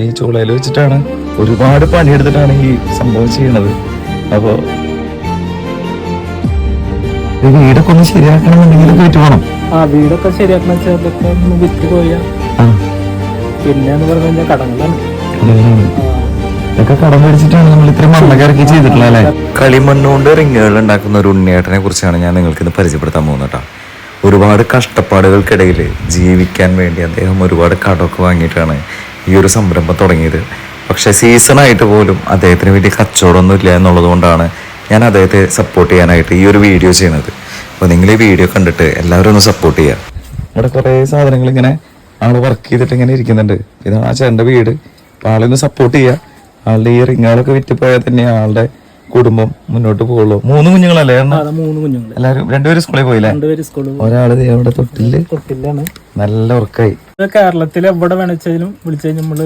ഈ ചൂളയിൽ വെച്ചിട്ടാണ് ഒരുപാട് പണിയെടുത്തിട്ടാണ് ഈ സംഭവം ചെയ്യണത്. അപ്പൊ വീടൊക്കെ ഒന്ന് ശരിയാക്കണമെന്നുണ്ടെങ്കിൽ പോയിട്ട് വേണം. വീടൊക്കെ ശരിയാക്കണം, ചെറുതൊക്കെ ഒന്ന് വിറ്റ് പോയാ. പിന്നെ എന്ന് പറഞ്ഞു കഴിഞ്ഞാൽ കടങ്ങളാണ്. ഇതൊക്കെ കടം മേടിച്ചിട്ടാണ് നമ്മൾ ഇത്രയും മണ്ണൊക്കെ ഇറക്കി ചെയ്തിട്ടുള്ള അല്ലേ. കളിമണ്ണുകൊണ്ട് റിങ്ങുകൾ ഉണ്ടാക്കുന്ന ഒരു ഉണ്ണിയേട്ടനെ കുറിച്ചാണ് ഞാൻ നിങ്ങൾക്ക് ഇന്ന് പരിചയപ്പെടുത്താൻ പോകുന്നത് കേട്ടോ. ഒരുപാട് കഷ്ടപ്പാടുകൾക്കിടയിൽ ജീവിക്കാൻ വേണ്ടി അദ്ദേഹം ഒരുപാട് കടമൊക്കെ വാങ്ങിയിട്ടാണ് ഈ ഒരു സംരംഭം തുടങ്ങിയത്. പക്ഷെ സീസണായിട്ട് പോലും അദ്ദേഹത്തിന് വേണ്ടി കച്ചവടമൊന്നും ഇല്ല എന്നുള്ളത് കൊണ്ടാണ് ഞാൻ അദ്ദേഹത്തെ സപ്പോർട്ട് ചെയ്യാനായിട്ട് ഈ ഒരു വീഡിയോ ചെയ്യുന്നത്. അപ്പോൾ നിങ്ങൾ ഈ വീഡിയോ കണ്ടിട്ട് എല്ലാവരും ഒന്ന് സപ്പോർട്ട് ചെയ്യുക. ഇവിടെ കുറേ സാധനങ്ങൾ ഇങ്ങനെ ആള് വർക്ക് ചെയ്തിട്ട് ഇങ്ങനെ ഇരിക്കുന്നുണ്ട്. ഇതാണ് ആ ചേട്ടൻ്റെ വീട്. അപ്പോൾ ആളൊന്ന് സപ്പോർട്ട് ചെയ്യുക. ആളുടെ ഈ റിങ്ങുകളൊക്കെ വിറ്റുപോയാൽ തന്നെ ആളുടെ കുടുംബം മുന്നോട്ട് പോകുള്ളൂ. 3 കുഞ്ഞുങ്ങളല്ലേ? 3 കുഞ്ഞുങ്ങൾ. എല്ലാവരും 2 പേര് സ്കൂളിൽ പോയില്ലേ? 2 പേര് സ്കൂളിൽ. ഒരാള് അവിടെ തൊട്ടിലാണ്. തൊട്ടിലാണ്. നല്ല ഉറക്കായി. കേരളത്തിൽ എവിടെ വേണിച്ചാലും വിളിച്ചു നമ്മള്